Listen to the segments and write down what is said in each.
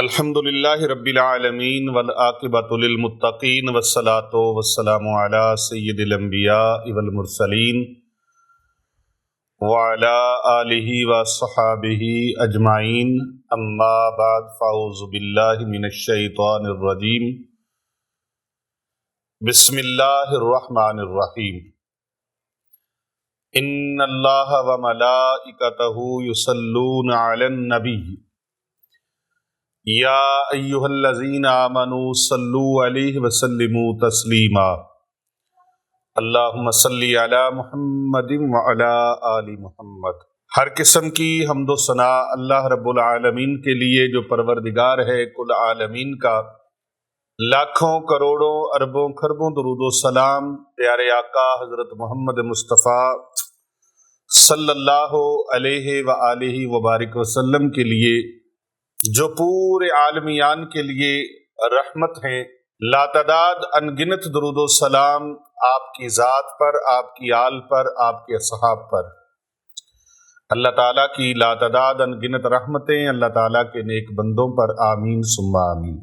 الحمدللہ رب العالمین والعاقبۃ للمتقین والصلاۃ والسلام علی سید الانبیاء والمرسلین وعلی آلہ وصحابہ اجمعین، اما بعد فاعوذ باللہ من الشیطان الرجیم، بسم اللہ الرحمن الرحیم۔ ان اللہ وملائکتہ یصلون علی النبی یا ایھا الذین آمنوا صلوا علیہ وسلموا تسلیما، اللہم صلی علی محمد وعلی آل محمد۔ ہر قسم کی حمد و ثنا اللہ رب العالمین کے لیے جو پروردگار ہے کل عالمین کا، لاکھوں کروڑوں اربوں خربوں درود و سلام پیارے آقا حضرت محمد مصطفیٰ صلی اللہ علیہ وآلہ وبارک وسلم کے لیے، جو پورے عالمیان کے لیے رحمت ہیں۔ لاتعداد انگنت درود و سلام آپ کی ذات پر، آپ کی آل پر، آپ کے اصحاب پر۔ اللہ تعالیٰ کی لاتعداد انگنت رحمتیں اللہ تعالیٰ کے نیک بندوں پر، آمین ثم آمین۔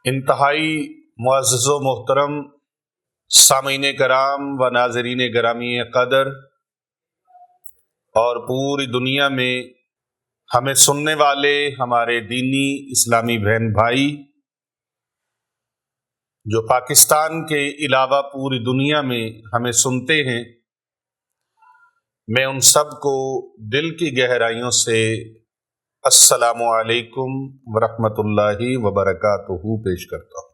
انتہائی معزز و محترم سامعین کرام و ناظرین گرامی قدر، اور پوری دنیا میں ہمیں سننے والے ہمارے دینی اسلامی بہن بھائی جو پاکستان کے علاوہ پوری دنیا میں ہمیں سنتے ہیں، میں ان سب کو دل کی گہرائیوں سے السلام علیکم ورحمۃ اللہ وبرکاتہ پیش کرتا ہوں۔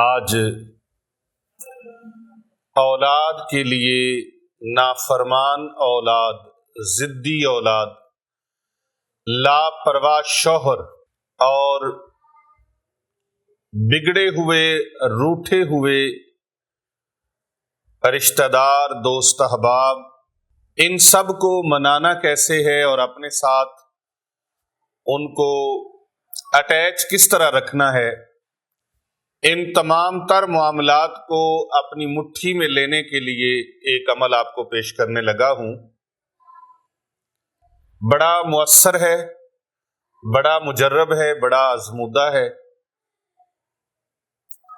آج اولاد کے لیے نافرمان اولاد، ضدی اولاد، لاپرواہ شوہر اور بگڑے ہوئے روٹھے ہوئے رشتہ دار، دوست احباب، ان سب کو منانا کیسے ہے اور اپنے ساتھ ان کو اٹیچ کس طرح رکھنا ہے، ان تمام تر معاملات کو اپنی مٹھی میں لینے کے لیے ایک عمل آپ کو پیش کرنے لگا ہوں۔ بڑا مؤثر ہے، بڑا مجرب ہے، بڑا آزمودہ ہے،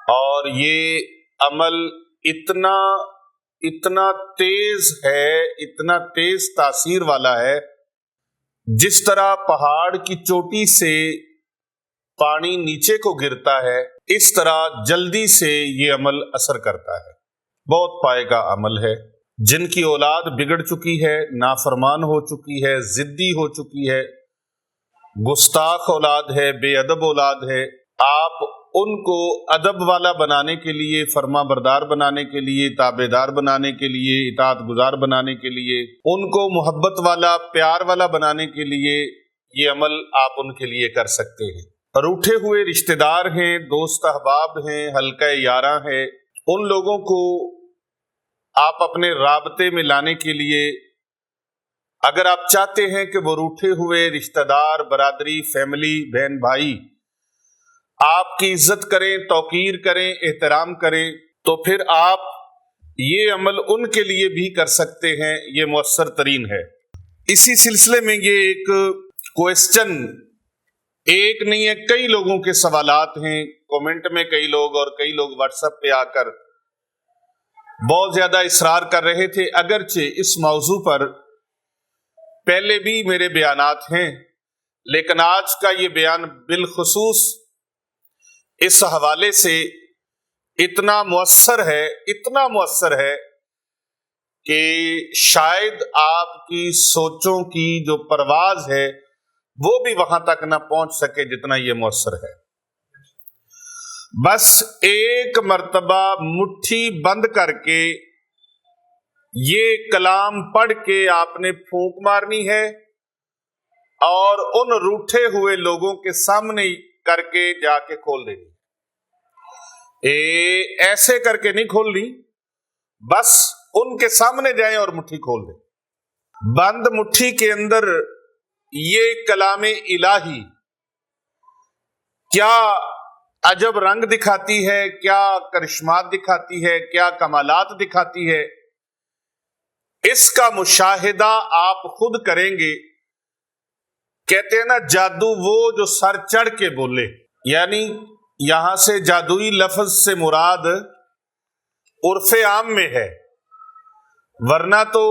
اور یہ عمل اتنا تیز ہے، اتنا تیز تاثیر والا ہے، جس طرح پہاڑ کی چوٹی سے پانی نیچے کو گرتا ہے، اس طرح جلدی سے یہ عمل اثر کرتا ہے۔ بہت پائے کا عمل ہے۔ جن کی اولاد بگڑ چکی ہے، نافرمان ہو چکی ہے، ضدی ہو چکی ہے، گستاخ اولاد ہے، بے ادب اولاد ہے، آپ ان کو ادب والا بنانے کے لیے، فرما بردار بنانے کے لیے، تابع دار بنانے کے لیے، اطاعت گزار بنانے کے لیے، ان کو محبت والا، پیار والا بنانے کے لیے یہ عمل آپ ان کے لیے کر سکتے ہیں۔ روٹھے ہوئے رشتہ دار ہیں، دوست احباب ہیں، حلقہ یاراں ہیں، ان لوگوں کو آپ اپنے رابطے میں لانے کے لیے، اگر آپ چاہتے ہیں کہ وہ روٹھے ہوئے رشتہ دار، برادری، فیملی، بہن بھائی آپ کی عزت کریں، توقیر کریں، احترام کریں، تو پھر آپ یہ عمل ان کے لیے بھی کر سکتے ہیں۔ یہ مؤثر ترین ہے۔ اسی سلسلے میں یہ ایک کوئسچن ایک نہیں ہے، کئی لوگوں کے سوالات ہیں، کومنٹ میں کئی لوگ اور کئی لوگ واٹس ایپ پہ آ کر بہت زیادہ اصرار کر رہے تھے۔ اگرچہ اس موضوع پر پہلے بھی میرے بیانات ہیں، لیکن آج کا یہ بیان بالخصوص اس حوالے سے اتنا مؤثر ہے کہ شاید آپ کی سوچوں کی جو پرواز ہے وہ بھی وہاں تک نہ پہنچ سکے جتنا یہ مؤثر ہے۔ بس ایک مرتبہ مٹھی بند کر کے یہ کلام پڑھ کے آپ نے پھونک مارنی ہے، اور ان روٹھے ہوئے لوگوں کے سامنے کر کے جا کے کھول دینی۔ ایسے کر کے نہیں کھولنی، بس ان کے سامنے جائیں اور مٹھی کھول دیں۔ بند مٹھی کے اندر یہ کلام الہی کیا عجب رنگ دکھاتی ہے، کیا کرشمات دکھاتی ہے، کیا کمالات دکھاتی ہے، اس کا مشاہدہ آپ خود کریں گے کہتے ہیں نا جادو وہ جو سر چڑھ کے بولے، یعنی یہاں سے جادوئی لفظ سے مراد عرف عام میں ہے، ورنہ تو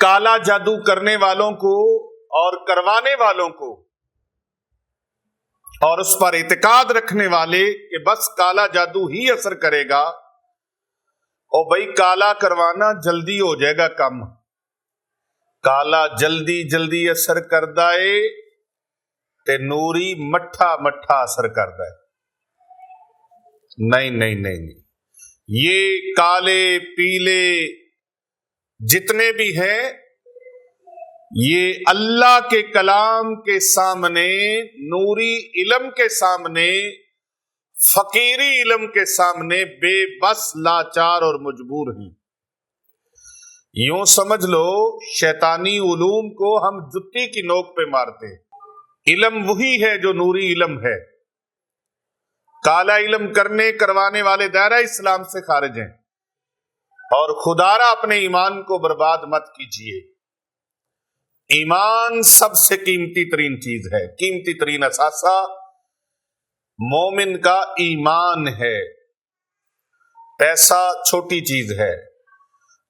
کالا جادو کرنے والوں کو اور کروانے والوں کو اور اس پر اعتقاد رکھنے والے کہ بس کالا جادو ہی اثر کرے گا، اور بھائی کالا کروانا جلدی ہو جائے گا کم، کالا جلدی جلدی اثر کردا ہے تے نوری مٹھا مٹھا اثر کردا ہے۔ نہیں نہیں نہیں نہیں، یہ کالے پیلے جتنے بھی ہیں یہ اللہ کے کلام کے سامنے، نوری علم کے سامنے، فقیری علم کے سامنے بے بس، لاچار اور مجبور ہیں۔ یوں سمجھ لو شیطانی علوم کو ہم جتی کی نوک پہ مارتے ہیں، علم وہی ہے جو نوری علم ہے۔ کالا علم کرنے کروانے والے دائرہ اسلام سے خارج ہیں، اور خدارا اپنے ایمان کو برباد مت کیجیے۔ ایمان سب سے قیمتی ترین چیز ہے، قیمتی ترین اثاثہ مومن کا ایمان ہے۔ پیسہ چھوٹی چیز ہے،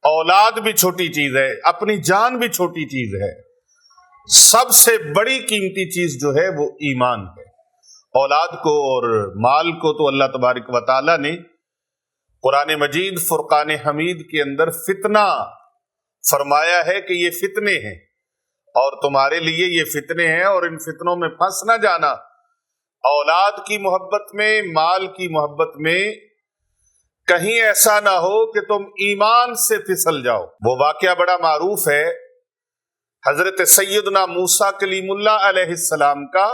اولاد بھی چھوٹی چیز ہے، اپنی جان بھی چھوٹی چیز ہے، سب سے بڑی قیمتی چیز جو ہے وہ ایمان ہے۔ اولاد کو اور مال کو تو اللہ تبارک و تعالی نے قرآن مجید فرقان حمید کے اندر فتنہ فرمایا ہے کہ یہ فتنے ہیں اور تمہارے لیے یہ فتنے ہیں، اور ان فتنوں میں پھنس نہ جانا۔ اولاد کی محبت میں، مال کی محبت میں کہیں ایسا نہ ہو کہ تم ایمان سے پھسل جاؤ۔ وہ واقعہ بڑا معروف ہے حضرت سیدنا موسیٰ کلیم اللہ علیہ السلام کا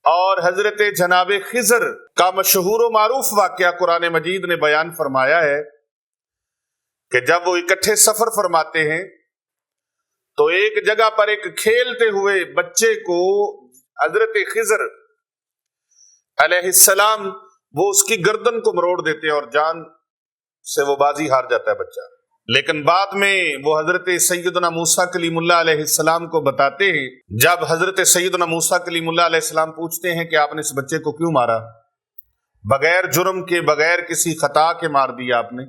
اور حضرت جناب خضر کا مشہور و معروف واقعہ قرآن مجید نے بیان فرمایا ہے کہ جب وہ اکٹھے سفر فرماتے ہیں تو ایک جگہ پر ایک کھیلتے ہوئے بچے کو حضرت خضر علیہ السلام وہ اس کی گردن کو مروڑ دیتے ہیں اور جان سے وہ بازی ہار جاتا ہے بچہ، لیکن بعد میں وہ حضرت سیدنا موسیٰ کلیم اللہ علیہ السلام کو بتاتے ہیں۔ جب حضرت سیدنا موسیٰ کلیم اللہ علیہ السلام پوچھتے ہیں کہ آپ نے اس بچے کو کیوں مارا، بغیر جرم کے، بغیر کسی خطا کے مار دیا آپ نے،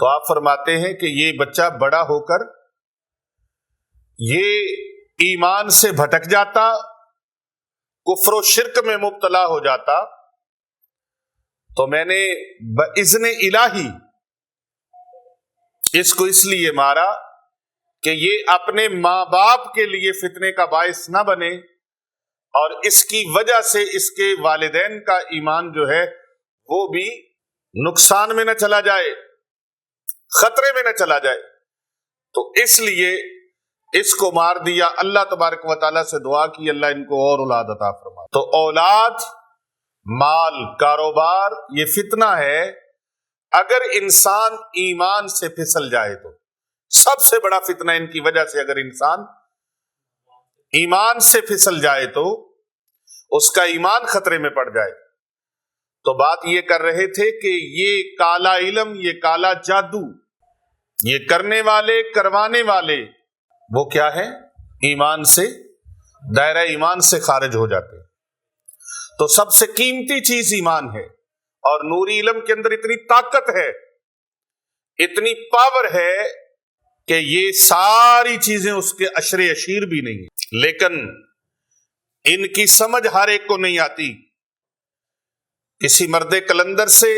تو آپ فرماتے ہیں کہ یہ بچہ بڑا ہو کر یہ ایمان سے بھٹک جاتا، کفر و شرک میں مبتلا ہو جاتا، تو میں نے باذن الہی اس کو اس لیے مارا کہ یہ اپنے ماں باپ کے لیے فتنے کا باعث نہ بنے، اور اس کی وجہ سے اس کے والدین کا ایمان جو ہے وہ بھی نقصان میں نہ چلا جائے، خطرے میں نہ چلا جائے، تو اس لیے اس کو مار دیا۔ اللہ تبارک و تعالیٰ سے دعا کی اللہ ان کو اور اولاد عطا فرما۔ تو اولاد، مال، کاروبار یہ فتنہ ہے۔ اگر انسان ایمان سے پھسل جائے تو سب سے بڑا فتنہ ان کی وجہ سے، اگر انسان ایمان سے پھسل جائے تو اس کا ایمان خطرے میں پڑ جائے۔ تو بات یہ کر رہے تھے کہ یہ کالا علم، یہ کالا جادو، یہ کرنے والے کروانے والے وہ کیا ہے؟ ایمان سے، دائرہ ایمان سے خارج ہو جاتے۔ تو سب سے قیمتی چیز ایمان ہے، اور نوری علم کے اندر اتنی طاقت ہے، اتنی پاور ہے کہ یہ ساری چیزیں اس کے عشر اشیر بھی نہیں ہیں، لیکن ان کی سمجھ ہر ایک کو نہیں آتی۔ کسی مرد کلندر سے،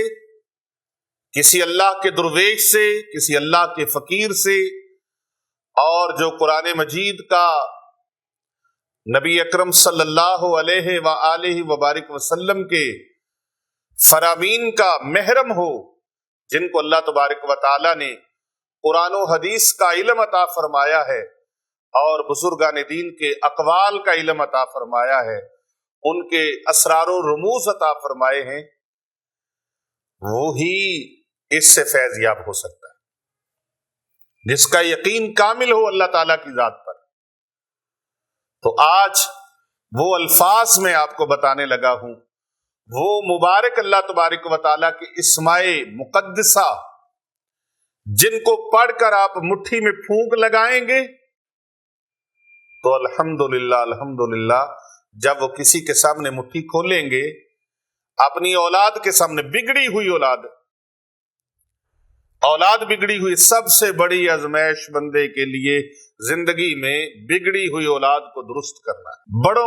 کسی اللہ کے درویش سے، کسی اللہ کے فقیر سے، اور جو قرآن مجید کا نبی اکرم صلی اللہ علیہ وآلہ وبارک وسلم کے فرامین کا محرم ہو، جن کو اللہ تبارک و تعالی نے قرآن و حدیث کا علم عطا فرمایا ہے اور بزرگان دین کے اقوال کا علم عطا فرمایا ہے، ان کے اسرار و رموز عطا فرمائے ہیں، وہی اس سے فیض یاب ہو سکتا ہے، جس کا یقین کامل ہو اللہ تعالیٰ کی ذات پر۔ تو آج وہ الفاظ میں آپ کو بتانے لگا ہوں، وہ مبارک اللہ تبارک و تعالیٰ کے اسماء مقدسہ، جن کو پڑھ کر آپ مٹھی میں پھونک لگائیں گے تو الحمدللہ الحمدللہ جب وہ کسی کے سامنے مٹھی کھولیں گے، اپنی اولاد کے سامنے، بگڑی ہوئی اولاد بگڑی ہوئی، سب سے بڑی آزمائش بندے کے لیے زندگی میں بگڑی ہوئی اولاد کو درست کرنا ہے۔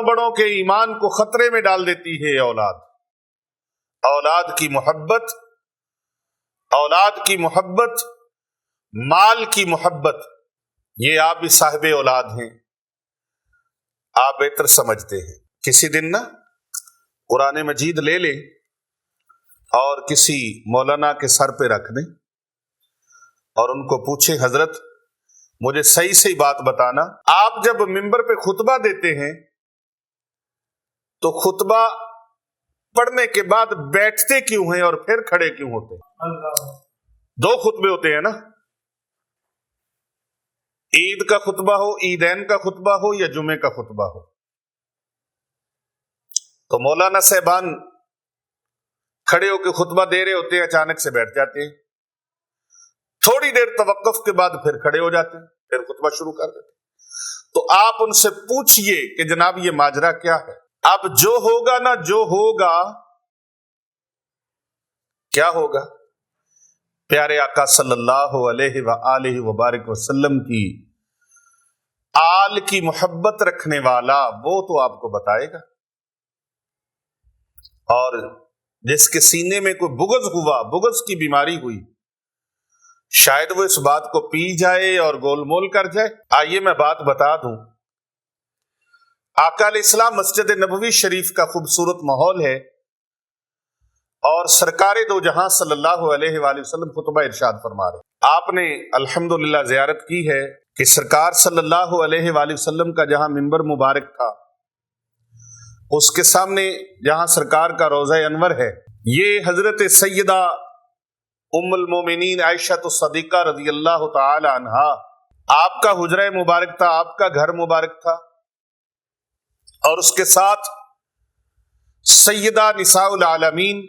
بڑوں کے ایمان کو خطرے میں ڈال دیتی ہے اولاد کی محبت، مال کی محبت، یہ آپ بھی صاحب اولاد ہیں، آپ بہتر سمجھتے ہیں۔ کسی دن نا قرآن مجید لے لیں اور کسی مولانا کے سر پہ رکھ دیں اور ان کو پوچھیں، حضرت مجھے صحیح بات بتانا، آپ جب ممبر پہ خطبہ دیتے ہیں تو خطبہ پڑھنے کے بعد بیٹھتے کیوں ہیں اور پھر کھڑے کیوں ہوتے ہیں؟ 2 خطبے ہوتے ہیں نا، عید کا خطبہ ہو، عیدین کا خطبہ ہو یا جمعے کا خطبہ ہو، تو مولانا صاحبان کھڑے ہو کے خطبہ دے رہے ہوتے ہیں، اچانک سے بیٹھ جاتے ہیں، تھوڑی دیر توقف کے بعد پھر کھڑے ہو جاتے ہیں، پھر خطبہ شروع کر دیتے ہیں۔ تو آپ ان سے پوچھئے کہ جناب یہ ماجرا کیا ہے؟ اب جو ہوگا نا، جو ہوگا، کیا ہوگا؟ پیارے آقا صلی اللہ علیہ وآلہ وبارک وسلم کی آل کی محبت رکھنے والا وہ تو آپ کو بتائے گا، اور جس کے سینے میں کوئی بغض ہوا، بغض کی بیماری ہوئی، شاید وہ اس بات کو پی جائے اور گول مول کر جائے۔ آئیے میں بات بتا دوں، آقا علیہ السلام مسجد نبوی شریف کا خوبصورت ماحول ہے، اور سرکار دو جہاں صلی اللہ علیہ وآلہ وسلم خطبہ ارشاد فرما رہے۔ آپ نے الحمدللہ زیارت کی ہے کہ سرکار صلی اللہ علیہ وآلہ وسلم کا جہاں منبر مبارک تھا، اس کے سامنے جہاں سرکار کا روضہ انور ہے، یہ حضرت سیدہ ام المومنین عائشہ الصدیقہ رضی اللہ تعالی عنہا، آپ کا حجرہ مبارک تھا، آپ کا گھر مبارک تھا، اور اس کے ساتھ سیدہ نساء العالمین،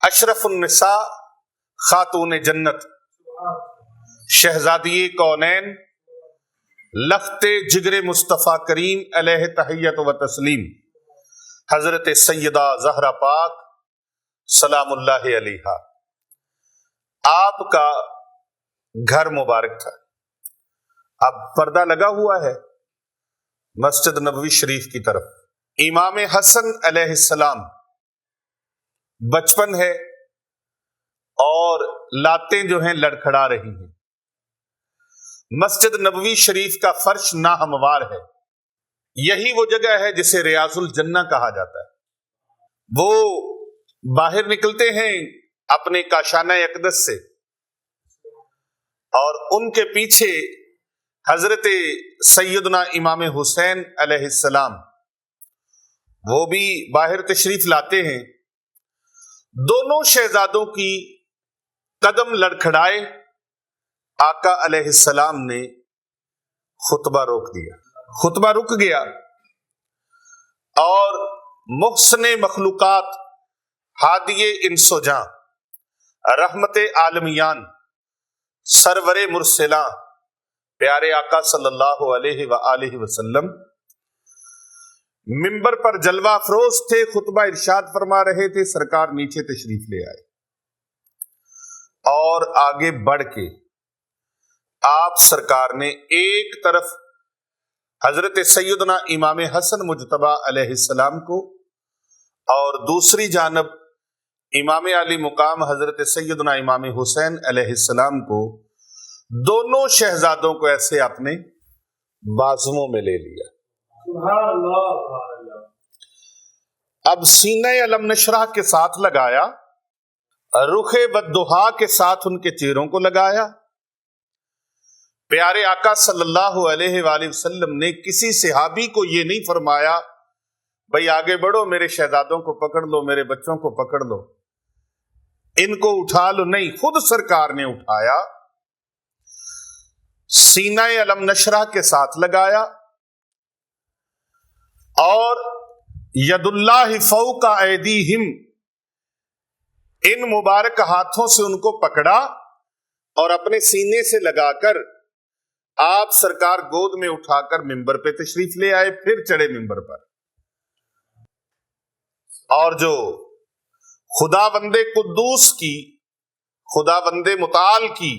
اشرف النساء، خاتون جنت، شہزادی کونین، لخت جگر مصطفیٰ کریم علیہ تحیت و تسلیم، حضرت سیدہ زہرا پاک سلام اللہ علیہا، آپ کا گھر مبارک تھا۔ اب پردہ لگا ہوا ہے مسجد نبوی شریف کی طرف، امام حسن علیہ السلام، بچپن ہے اور لاتیں جو ہیں لڑکھڑا رہی ہیں، مسجد نبوی شریف کا فرش ناہموار ہے، یہی وہ جگہ ہے جسے ریاض الجنہ کہا جاتا ہے۔ وہ باہر نکلتے ہیں اپنے کاشانہ اقدس سے، اور ان کے پیچھے حضرت سیدنا امام حسین علیہ السلام، وہ بھی باہر تشریف لاتے ہیں۔ دونوں شہزادوں کی قدم لڑکھڑائے، آقا علیہ السلام نے خطبہ روک دیا، خطبہ رک گیا، اور محسن مخلوقات، ہادی انس و جاں، رحمت عالمیان، سرور مرسلاں، پیارے آقا صلی اللہ علیہ وآلہ وسلم منبر پر جلوہ افروز تھے، خطبہ ارشاد فرما رہے تھے، سرکار نیچے تشریف لے آئے، اور آگے بڑھ کے آپ سرکار نے ایک طرف حضرت سیدنا امام حسن مجتبی علیہ السلام کو، اور دوسری جانب امام علی مقام حضرت سیدنا امام حسین علیہ السلام کو، دونوں شہزادوں کو ایسے اپنے بازوؤں میں لے لیا۔ سبحان اللہ، سبحان اللہ۔ اب سینہ علم نشرح کے ساتھ لگایا، رخ والضحیٰ کے ساتھ ان کے چہروں کو لگایا۔ پیارے آقا صلی اللہ علیہ وآلہ وسلم نے کسی صحابی کو یہ نہیں فرمایا بھائی آگے بڑھو، میرے شہزادوں کو پکڑ لو، میرے بچوں کو پکڑ لو، ان کو اٹھا لو، نہیں، خود سرکار نے اٹھایا، سینہ علم نشرح کے ساتھ لگایا، اور ید اللہ فوق ایدیہم، ان مبارک ہاتھوں سے ان کو پکڑا اور اپنے سینے سے لگا کر آپ سرکار گود میں اٹھا کر ممبر پہ تشریف لے آئے، پھر چڑھے ممبر پر، اور جو خدا بندے قدوس کی، خدا بندے متعال کی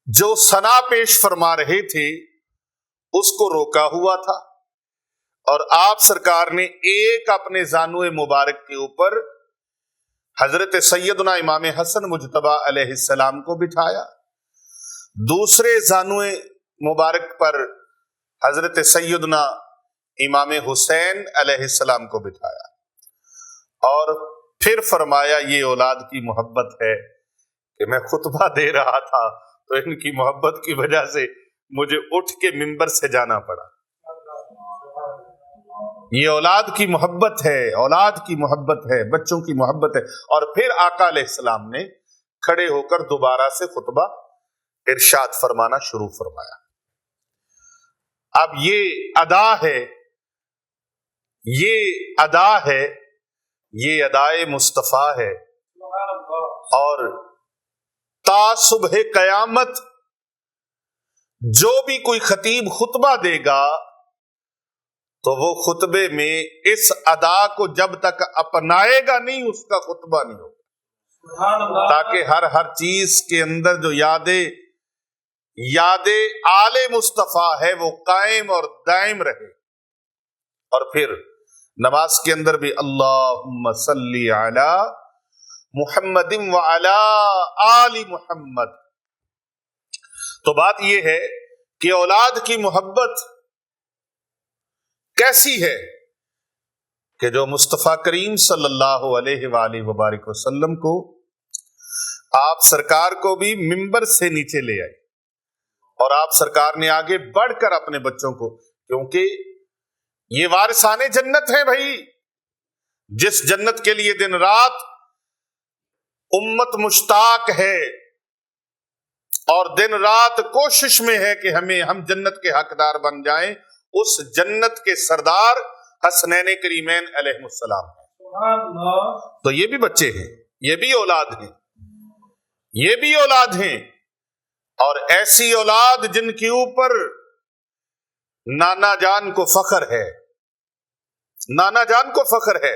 جو ثنا پیش فرما رہے تھے اس کو روکا ہوا تھا، اور آپ سرکار نے ایک اپنے زانو مبارک کے اوپر حضرت سیدنا امام حسن مجتبی علیہ السلام کو بٹھایا، دوسرے زانو مبارک پر حضرت سیدنا امام حسین علیہ السلام کو بٹھایا، اور پھر فرمایا یہ اولاد کی محبت ہے کہ میں خطبہ دے رہا تھا تو ان کی محبت کی وجہ سے مجھے اٹھ کے ممبر سے جانا پڑا۔ یہ اولاد کی محبت ہے، اولاد کی محبت ہے، بچوں کی محبت ہے۔ اور پھر آقا علیہ السلام نے کھڑے ہو کر دوبارہ سے خطبہ ارشاد فرمانا شروع فرمایا۔ اب یہ ادا ہے، یہ ادا ہے، یہ ادائے مصطفیٰ ہے، اور تا صبح قیامت جو بھی کوئی خطیب خطبہ دے گا تو وہ خطبے میں اس ادا کو جب تک اپنائے گا نہیں اس کا خطبہ نہیں ہوگا، تاکہ ہر چیز کے اندر جو یاد آل مصطفیٰ ہے وہ قائم اور دائم رہے۔ اور پھر نماز کے اندر بھی اللہم صلی علی محمد وعلی آل محمد۔ تو بات یہ ہے کہ اولاد کی محبت کیسی ہے کہ جو مصطفیٰ کریم صلی اللہ علیہ وآلہ وبارک وسلم کو آپ سرکار کو بھی ممبر سے نیچے لے آئے، اور آپ سرکار نے آگے بڑھ کر اپنے بچوں کو، کیونکہ یہ وارثان جنت ہیں بھائی، جس جنت کے لیے دن رات امت مشتاق ہے اور دن رات کوشش میں ہے کہ ہم جنت کے حقدار بن جائیں، اس جنت کے سردار حسنین کریمین علیہ السلام ہیں۔ تو یہ بھی بچے ہیں، یہ بھی اولاد ہیں، یہ بھی اولاد ہیں، اور ایسی اولاد جن کے اوپر نانا جان کو فخر ہے، نانا جان کو فخر ہے۔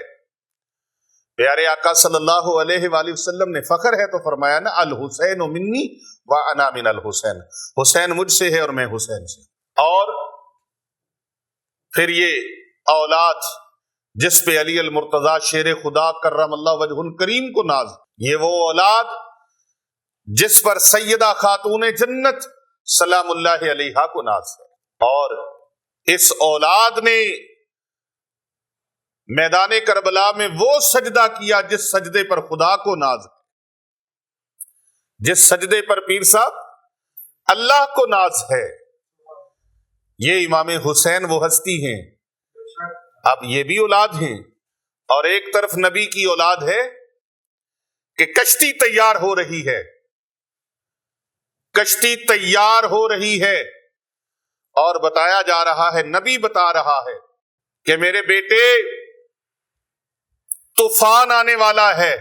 پیارے آقا صلی اللہ علیہ وآلہ وسلم نے فخر ہے تو فرمایا نا الحسین منی وانا من الحسین، حسین مجھ سے ہے اور میں حسین سے۔ اور پھر یہ اولاد جس پہ علی المرتضی شیر خدا کرم اللہ وجہ الکریم کو ناز، یہ وہ اولاد جس پر سیدہ خاتون جنت سلام اللہ علیہا کو ناز ہے، اور اس اولاد نے میدان کربلا میں وہ سجدہ کیا جس سجدے پر خدا کو ناز ہے، جس سجدے پر پیر صاحب اللہ کو ناز ہے۔ یہ امام حسین وہ ہستی ہیں، اب یہ بھی اولاد ہیں، اور ایک طرف نبی کی اولاد ہے کہ کشتی تیار ہو رہی ہے، کشتی تیار ہو رہی ہے، اور بتایا جا رہا ہے، نبی بتا رہا ہے کہ میرے بیٹے طوفان آنے والا ہے،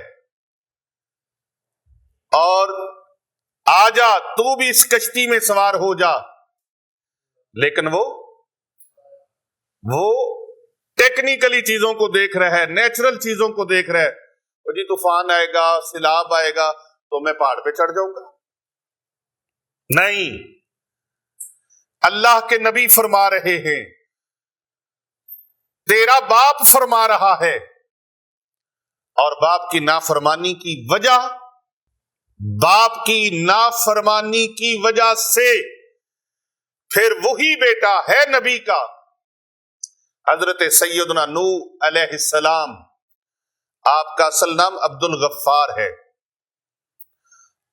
اور آجا تو بھی اس کشتی میں سوار ہو جا۔ لیکن وہ ٹیکنیکلی چیزوں کو دیکھ رہا ہے، نیچرل چیزوں کو دیکھ رہا ہے، وہ جی طوفان آئے گا، سیلاب آئے گا تو میں پہاڑ پہ چڑھ جاؤں گا، نہیں، اللہ کے نبی فرما رہے ہیں، تیرا باپ فرما رہا ہے، اور باپ کی نافرمانی کی وجہ، باپ کی نافرمانی کی وجہ سے پھر وہی بیٹا ہے نبی کا، حضرت سیدنا نوح علیہ السلام، آپ کا اصل نام عبد الغفار ہے،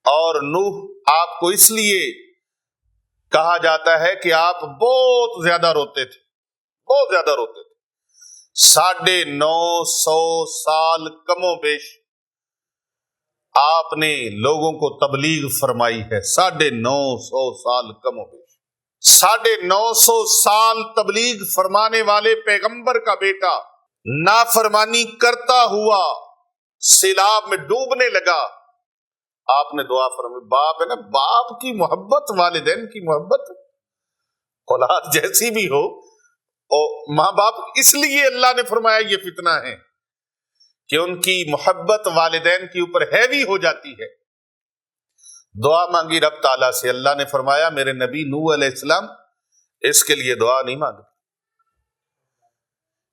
اور نوح آپ کو اس لیے کہا جاتا ہے کہ آپ بہت زیادہ روتے تھے، بہت زیادہ روتے تھے، 950 سال کم و بیش آپ نے لوگوں کو تبلیغ فرمائی ہے، 950 سال کم و بیش، 950 سال تبلیغ فرمانے والے پیغمبر کا بیٹا نافرمانی کرتا ہوا سیلاب میں ڈوبنے لگا، آپ نے دعا فرمائی. باپ ہے نا، باپ کی محبت، والدین کی محبت اولاد جیسی بھی ہو، اور ماں باپ، اس لیے اللہ نے فرمایا یہ فتنہ ہے کہ ان کی محبت والدین کے اوپر ہیوی ہو جاتی ہے. دعا مانگی رب تعالیٰ سے، اللہ نے فرمایا میرے نبی نوح علیہ السلام اس کے لیے دعا نہیں مانگی،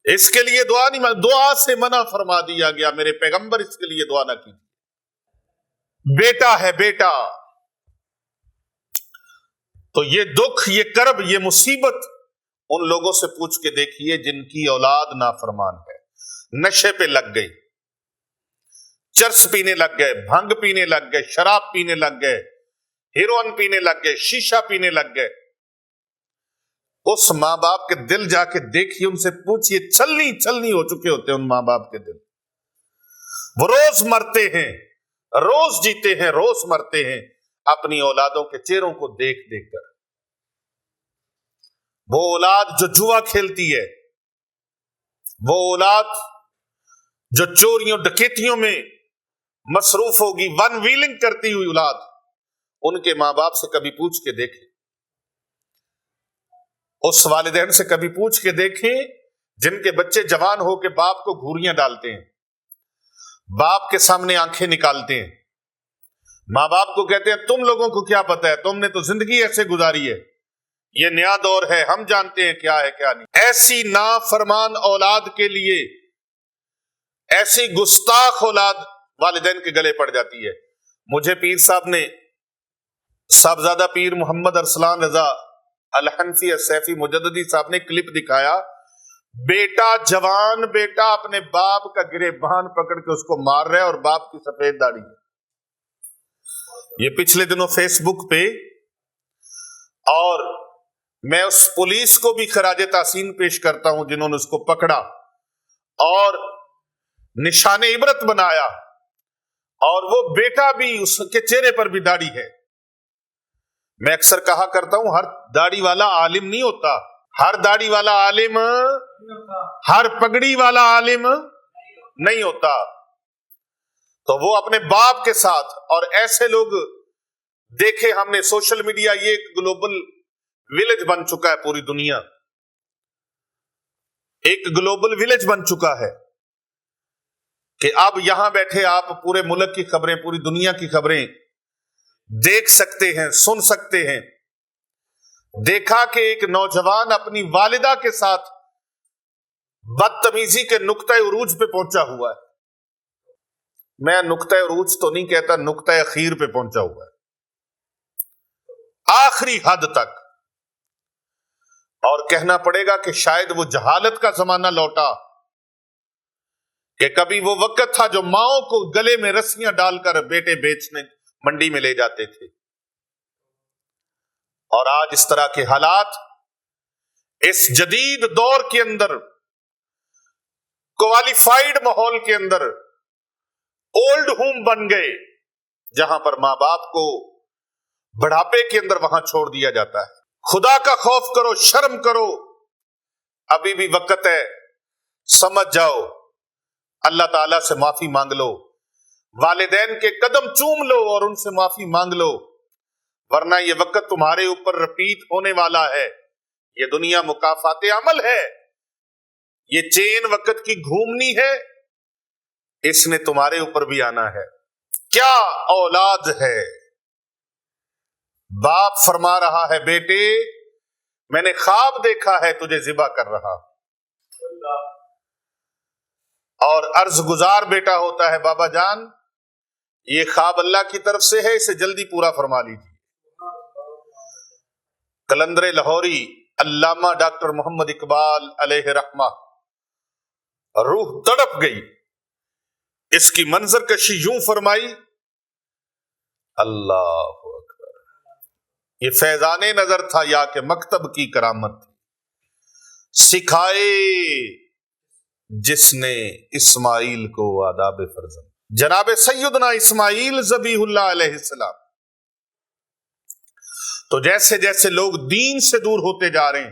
اس کے لیے دعا نہیں مانگی، دعا سے منع فرما دیا گیا. میرے پیغمبر اس کے لیے دعا نہ کی. بیٹا ہے بیٹا، تو یہ دکھ، یہ کرب، یہ مصیبت ان لوگوں سے پوچھ کے دیکھیے جن کی اولاد نافرمان ہے، نشے پہ لگ گئی، چرس پینے لگ گئے، بھنگ پینے لگ گئے، شراب پینے لگ گئے، ہیروئن پینے لگ گئے، شیشہ پینے لگ گئے. اس ماں باپ کے دل جا کے دیکھیے، ان سے پوچھئے، چھلنی ہو چکے ہوتے ہیں ان ماں باپ کے دل. وہ روز مرتے ہیں، روز جیتے ہیں، روز مرتے ہیں اپنی اولادوں کے چہروں کو دیکھ دیکھ کر. وہ اولاد جو جوا کھیلتی ہے، وہ اولاد جو چوریوں ڈکیتیوں میں مصروف ہوگی، ون ویلنگ کرتی ہوئی اولاد، ان کے ماں باپ سے کبھی پوچھ کے دیکھیں، اس والدین سے کبھی پوچھ کے دیکھیں جن کے بچے جوان ہو کے باپ کو گھوریاں ڈالتے ہیں، باپ کے سامنے آنکھیں نکالتے ہیں، ماں باپ کو کہتے ہیں تم لوگوں کو کیا پتا ہے، تم نے تو زندگی ایسے گزاری ہے، یہ نیا دور ہے، ہم جانتے ہیں کیا ہے کیا نہیں. ایسی نافرمان اولاد کے لیے، ایسی گستاخ اولاد والدین کے گلے پڑ جاتی ہے. مجھے پیر صاحب نے، صاحبزادہ پیر محمد ارسلان رضا الحنفی السیفی مجددی صاحب نے کلپ دکھایا، بیٹا، جوان بیٹا اپنے باپ کا گریبان پکڑ کے اس کو مار رہا ہے، اور باپ کی سفید داڑھی ہے. یہ پچھلے دنوں فیس بک پہ، اور میں اس پولیس کو بھی خراج تحسین پیش کرتا ہوں جنہوں نے اس کو پکڑا اور نشان عبرت بنایا، اور وہ بیٹا بھی، اس کے چہرے پر بھی داڑھی ہے. میں اکثر کہا کرتا ہوں ہر داڑھی والا عالم نہیں ہوتا، ہر داڑھی والا عالم، ہر پگڑی والا عالم نہیں ہوتا. تو وہ اپنے باپ کے ساتھ، اور ایسے لوگ دیکھے ہم نے، سوشل میڈیا یہ ایک گلوبل ولیج بن چکا ہے، پوری دنیا ایک گلوبل ولیج بن چکا ہے کہ اب یہاں بیٹھے آپ پورے ملک کی خبریں، پوری دنیا کی خبریں دیکھ سکتے ہیں، سن سکتے ہیں. دیکھا کہ ایک نوجوان اپنی والدہ کے ساتھ بدتمیزی کے نقطۂ عروج پہ پہنچا ہوا ہے. میں نقطۂ عروج تو نہیں کہتا، نقطۂ اخیر پہ پہنچا ہوا ہے، آخری حد تک. اور کہنا پڑے گا کہ شاید وہ جہالت کا زمانہ لوٹا کہ کبھی وہ وقت تھا جو ماؤں کو گلے میں رسیاں ڈال کر بیٹے بیچنے منڈی میں لے جاتے تھے، اور آج اس طرح کے حالات اس جدید دور کے اندر، کوالیفائیڈ ماحول کے اندر اولڈ ہوم بن گئے، جہاں پر ماں باپ کو بڑھاپے کے اندر وہاں چھوڑ دیا جاتا ہے. خدا کا خوف کرو، شرم کرو، ابھی بھی وقت ہے، سمجھ جاؤ، اللہ تعالیٰ سے معافی مانگ لو، والدین کے قدم چوم لو اور ان سے معافی مانگ لو، ورنہ یہ وقت تمہارے اوپر رپیٹ ہونے والا ہے. یہ دنیا مکافات عمل ہے، یہ چین وقت کی گھومنی ہے، اس نے تمہارے اوپر بھی آنا ہے. کیا اولاد ہے، باپ فرما رہا ہے بیٹے میں نے خواب دیکھا ہے تجھے ذبح کر رہا، اور عرض گزار بیٹا ہوتا ہے بابا جان یہ خواب اللہ کی طرف سے ہے، اسے جلدی پورا فرما لیجیے. قلندر لاہوری علامہ ڈاکٹر محمد اقبال علیہ رحمہ، روح تڑپ گئی، اس کی منظر کشی یوں فرمائی، اللہ اکبر، یہ فیضان نظر تھا یا کہ مکتب کی کرامت تھی، سکھائے جس نے اسماعیل کو آداب فرزند، جناب سیدنا اسماعیل ذبیح اللہ علیہ السلام. تو جیسے جیسے لوگ دین سے دور ہوتے جا رہے ہیں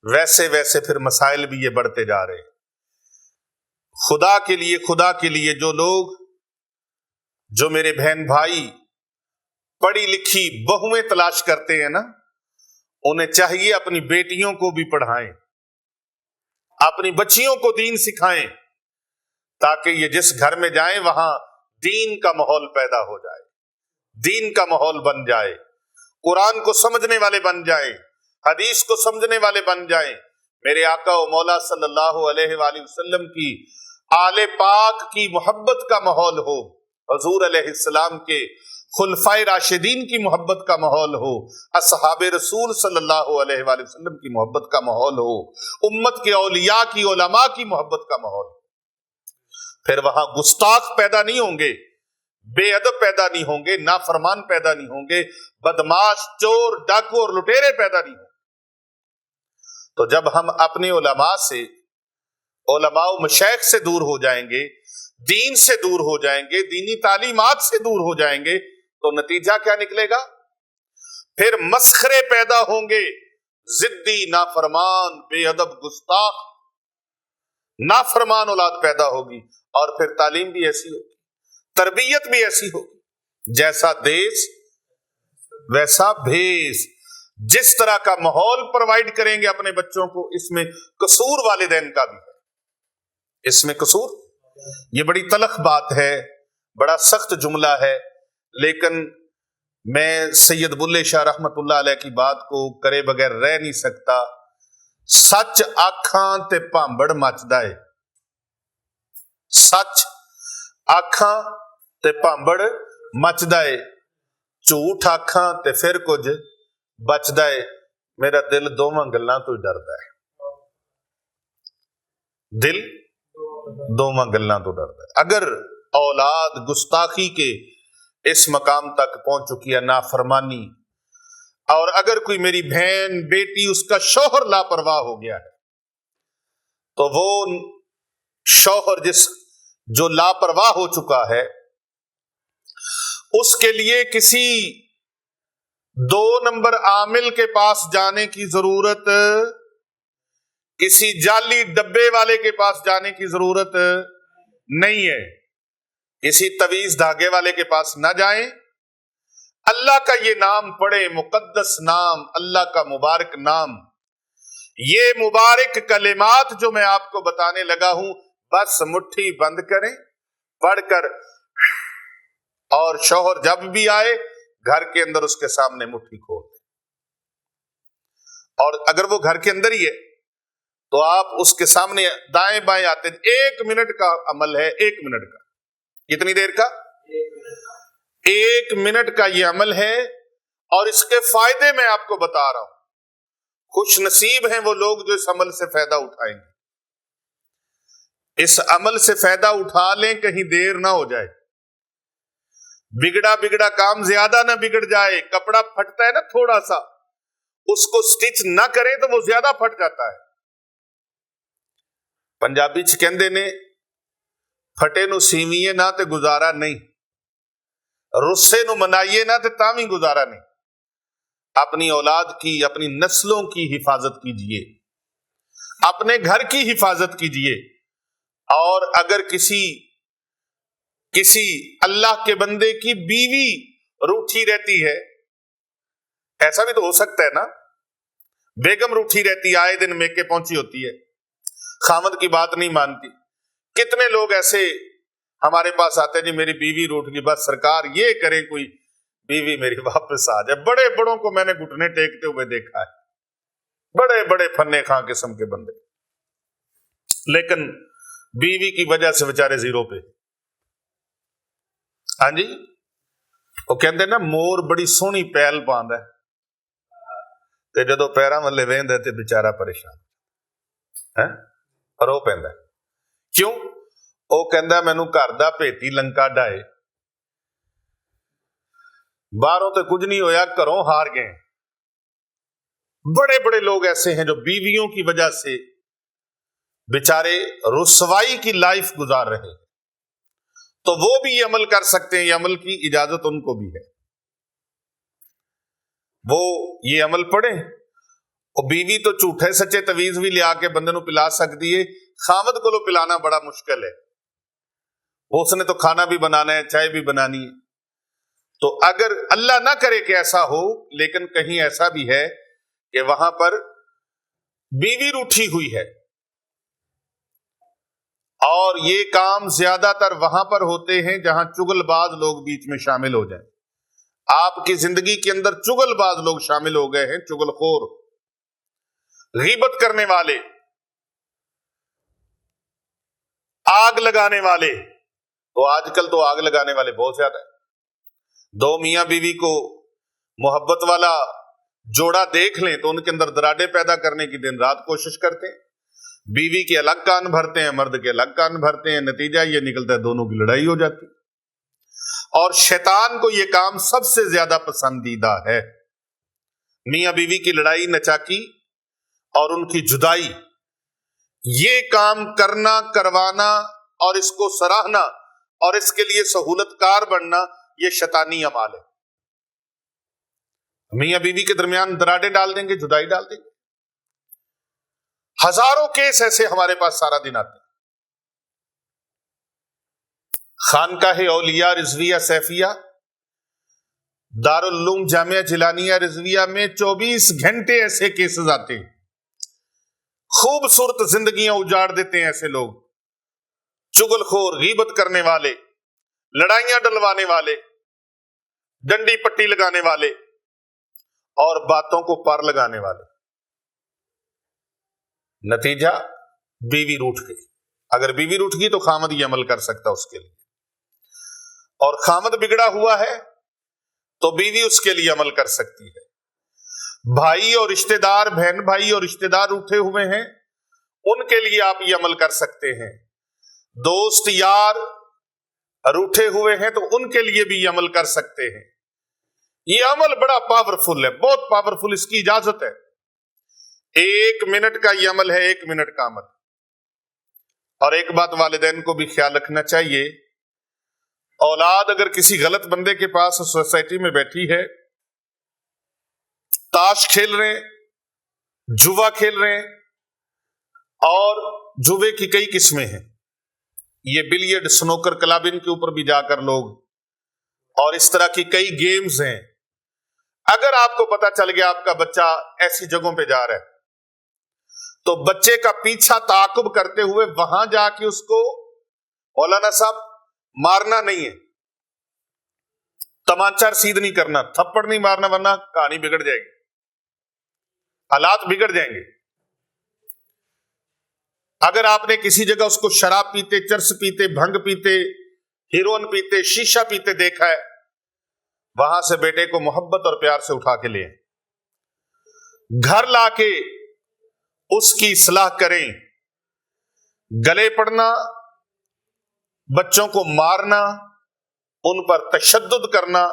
ویسے ویسے پھر مسائل بھی یہ بڑھتے جا رہے ہیں. خدا کے لیے جو لوگ جو میرے بہن بھائی پڑھی لکھی بہویں تلاش کرتے ہیں نا، انہیں چاہیے اپنی بیٹیوں کو بھی پڑھائیں، اپنی بچیوں کو دین سکھائیں، تاکہ یہ جس گھر میں جائیں وہاں دین کا ماحول پیدا ہو جائے، دین کا ماحول بن جائے، قرآن کو سمجھنے والے بن جائیں، حدیث کو سمجھنے والے بن جائیں، میرے آقا و مولا صلی اللہ علیہ وآلہ وسلم کی آل پاک کی محبت کا ماحول ہو، حضور علیہ السلام کے خلفائے راشدین کی محبت کا ماحول ہو، اصحاب رسول صلی اللہ علیہ وآلہ وسلم کی محبت کا ماحول ہو، امت کے اولیاء کی علماء کی محبت کا ماحول ہو، پھر وہاں گستاخ پیدا نہیں ہوں گے، بے ادب پیدا نہیں ہوں گے، نافرمان پیدا نہیں ہوں گے، بدماش، چور، ڈاکو اور لٹیرے پیدا نہیں ہوں گے۔ تو جب ہم اپنے علماء سے، علماء و مشائخ سے دور ہو جائیں گے، دین سے دور ہو جائیں گے، دینی تعلیمات سے دور ہو جائیں گے، تو نتیجہ کیا نکلے گا؟ پھر مسخرے پیدا ہوں گے، ضدی، نافرمان، بے ادب، گستاخ، نافرمان اولاد پیدا ہوگی، اور پھر تعلیم بھی ایسی ہوگی، تربیت بھی ایسی ہوگی، جیسا دیس ویسا بھیس۔ جس طرح کا ماحول پرووائڈ کریں گے اپنے بچوں کو، اس میں قصور والدین کا بھی ہے، اس میں قصور۔ یہ بڑی تلخ بات ہے، بڑا سخت جملہ ہے، لیکن میں سید بلے شاہ رحمت اللہ علیہ کی بات کو کرے بغیر رہ نہیں سکتا۔ سچ آکھاں تے پامبڑ مچدا ہے، سچ آکھاں تے پامبڑ مچدا ہے، جھوٹ آکھاں تے پھر کچھ بچدا ہے۔ میرا دل دوواں گلاں تو ڈردا ہے، دل دوواں گلاں تو ڈردا ہے۔ اگر اولاد گستاخی کے اس مقام تک پہنچ چکی ہے، نافرمانی، اور اگر کوئی میری بہن، بیٹی، اس کا شوہر لاپرواہ ہو گیا ہے، تو وہ شوہر جو لاپرواہ ہو چکا ہے، اس کے لیے کسی 2 نمبر عامل کے پاس جانے کی ضرورت، کسی جعلی ڈبے والے کے پاس جانے کی ضرورت نہیں ہے، کسی تویز دھاگے والے کے پاس نہ جائیں، اللہ کا یہ نام پڑھے، مقدس نام، اللہ کا مبارک نام، یہ مبارک کلمات جو میں آپ کو بتانے لگا ہوں، بس مٹھی بند کریں، پڑھ کر، اور شوہر جب بھی آئے گھر کے اندر اس کے سامنے مٹھی کھول دیں، اور اگر وہ گھر کے اندر ہی ہے تو آپ اس کے سامنے دائیں بائیں آتے، 1 منٹ کا عمل ہے، 1 منٹ کا، کتنی دیر کا؟ 1 منٹ کا یہ عمل ہے، اور اس کے فائدے میں آپ کو بتا رہا ہوں۔ خوش نصیب ہیں وہ لوگ جو اس عمل سے فائدہ اٹھائیں گے، اس عمل سے فائدہ اٹھا لیں، کہیں دیر نہ ہو جائے، بگڑا کام زیادہ نہ بگڑ جائے۔ کپڑا پھٹتا ہے نا تھوڑا سا، اس کو سٹچ نہ کریں تو وہ زیادہ پھٹ جاتا ہے۔ پنجابی چ کہندے نے، پھٹے نو سیویے نہ تے گزارا نہیں، رسے نو منائیے نہ تے تاویں گزارا نہیں۔ اپنی اولاد کی، اپنی نسلوں کی حفاظت کیجئے، اپنے گھر کی حفاظت کیجئے، اور اگر کسی اللہ کے بندے کی بیوی روٹھی رہتی ہے، ایسا بھی تو ہو سکتا ہے نا، بیگم روٹھی رہتی ہے، آئے دن میکے پہنچی ہوتی ہے، خامد کی بات نہیں مانتی۔ کتنے لوگ ایسے ہمارے پاس آتے ہیں، جی میری بیوی روٹھ گئی، بس سرکار یہ کریں کوئی بیوی میری واپس آ جائے۔ بڑے بڑوں کو میں نے گھٹنے ٹیکتے ہوئے دیکھا ہے، بڑے بڑے فنے خاں قسم کے بندے، لیکن بیوی کی وجہ سے بیچارے زیرو پہ۔ ہاں جی، وہ کہندے نا، مور بڑی سونی پیل پاندا ہے، تے جدو پیراں والے ویندا تے بیچارہ پریشان ہے، رو پیندا ہے۔ کیوں؟ وہ کہندا مینوں گھر دا بھیتی لنکا ڈائے، باہروں تے کچھ نہیں ہویا، گھروں ہار گئے۔ بڑے بڑے لوگ ایسے ہیں جو بیویوں کی وجہ سے بیچارے رسوائی کی لائف گزار رہے ہیں، تو وہ بھی یہ عمل کر سکتے ہیں، یہ عمل کی اجازت ان کو بھی ہے، وہ یہ عمل پڑھیں۔ اور بیوی تو جھوٹے سچے تویز بھی لیا کے بندے نو پلا سکتی ہے، خامد کو پلانا بڑا مشکل ہے، اس نے تو کھانا بھی بنانا ہے، چائے بھی بنانی ہے. تو اگر اللہ نہ کرے کہ ایسا ہو، لیکن کہیں ایسا بھی ہے کہ وہاں پر بیوی روٹھی ہوئی ہے، اور یہ کام زیادہ تر وہاں پر ہوتے ہیں جہاں چگل باز لوگ بیچ میں شامل ہو جائیں. آپ کی زندگی کے اندر چگل باز لوگ شامل ہو گئے ہیں، چگل خور، غیبت کرنے والے، آگ لگانے والے. تو آج کل تو آگ لگانے والے بہت زیادہ ہیں. دو میاں بیوی کو محبت والا جوڑا دیکھ لیں تو ان کے اندر دراڑیں پیدا کرنے کی دن رات کوشش کرتے ہیں. بیوی کے الگ کان بھرتے ہیں، مرد کے الگ کان بھرتے ہیں، نتیجہ یہ نکلتا ہے دونوں کی لڑائی ہو جاتی. اور شیطان کو یہ کام سب سے زیادہ پسندیدہ ہے. میاں بیوی کی لڑائی نچاکی اور ان کی جدائی، یہ کام کرنا، کروانا اور اس کو سراہنا اور اس کے لیے سہولت کار بننا، یہ شیطانی اعمال ہے. میاں بیوی کے درمیان دراڑیں ڈال دیں گے، جدائی ڈال دیں گے. ہزاروں کیس ایسے ہمارے پاس سارا دن آتے ہیں. خانقاہ اولیاء رضویہ سیفیہ، دارالعلوم جامعہ جیلانیہ رضویہ میں 24 گھنٹے ایسے کیسز آتے ہیں. خوبصورت زندگیاں اجاڑ دیتے ہیں ایسے لوگ، چگل خور، غیبت کرنے والے، لڑائیاں ڈلوانے والے، ڈنڈی پٹی لگانے والے اور باتوں کو پار لگانے والے. نتیجہ بیوی روٹھ گئی. اگر بیوی روٹھ گئی تو خامد یہ عمل کر سکتا اس کے لیے، اور خامد بگڑا ہوا ہے تو بیوی اس کے لیے عمل کر سکتی ہے. بھائی اور رشتہ دار، بہن بھائی اور رشتہ دار روٹھے ہوئے ہیں، ان کے لیے آپ یہ عمل کر سکتے ہیں. دوست یار روٹھے ہوئے ہیں تو ان کے لیے بھی یہ عمل کر سکتے ہیں. یہ عمل بڑا پاورفل ہے، بہت پاورفل، اس کی اجازت ہے. 1 منٹ کا یہ عمل ہے، 1 منٹ کا عمل. اور ایک بات والدین کو بھی خیال رکھنا چاہیے، اولاد اگر کسی غلط بندے کے پاس سوسائٹی میں بیٹھی ہے، تاش کھیل رہے ہیں، جوا کھیل رہے ہیں، اور جوے کی کئی قسمیں ہیں، یہ بلیئرڈ، سنوکر کلب، ان کے اوپر بھی جا کر لوگ، اور اس طرح کی کئی گیمز ہیں. اگر آپ کو پتا چل گیا آپ کا بچہ ایسی جگہوں پہ جا رہا ہے تو بچے کا پیچھا تعاقب کرتے ہوئے وہاں جا کے اس کو، مولانا صاحب، مارنا نہیں ہے، تمانچہ رسید نہیں کرنا، تھپڑ نہیں مارنا، ورنہ کہانی بگڑ جائے گی، حالات بگڑ جائیں گے. اگر آپ نے کسی جگہ اس کو شراب پیتے، چرس پیتے، بھنگ پیتے، ہیروئن پیتے، شیشہ پیتے دیکھا ہے، وہاں سے بیٹے کو محبت اور پیار سے اٹھا کے لیں، گھر لا کے اس کی اصلاح کریں. گلے پڑنا، بچوں کو مارنا، ان پر تشدد کرنا،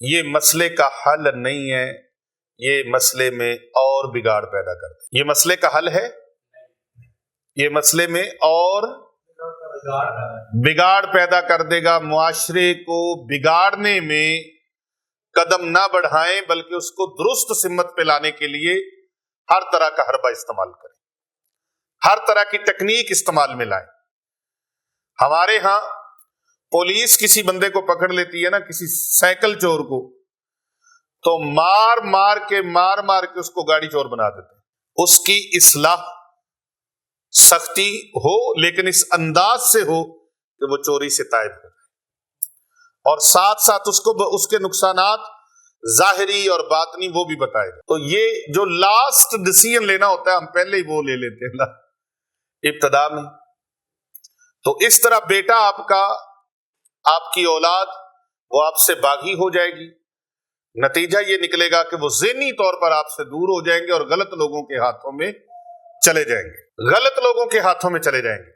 یہ مسئلے کا حل نہیں ہے، یہ مسئلے میں اور بگاڑ پیدا کرتا ہے. یہ مسئلے کا حل ہے، یہ مسئلے میں اور بگاڑ پیدا کر دے گا. معاشرے کو بگاڑنے میں قدم نہ بڑھائیں، بلکہ اس کو درست سمت پہ لانے کے لیے ہر طرح کا حربہ استعمال کریں، ہر طرح کی ٹیکنیک استعمال میں لائیں. ہمارے ہاں پولیس کسی بندے کو پکڑ لیتی ہے نا، کسی سائیکل چور کو، تو مار مار کے اس کو گاڑی چور بنا دیتے ہیں. اس کی اصلاح سختی ہو، لیکن اس انداز سے ہو کہ وہ چوری سے تائب ہو، اور ساتھ ساتھ اس کو اس کے نقصانات ظاہری اور باطنی وہ بھی بتائے گا. تو یہ جو لاسٹ ڈیسیژن لینا ہوتا ہے، ہم پہلے ہی وہ لے لیتے ہیں ابتدا میں. تو اس طرح بیٹا آپ کا، آپ کی اولاد، وہ آپ سے باغی ہو جائے گی. نتیجہ یہ نکلے گا کہ وہ ذہنی طور پر آپ سے دور ہو جائیں گے اور غلط لوگوں کے ہاتھوں میں چلے جائیں گے، غلط لوگوں کے ہاتھوں میں چلے جائیں گے.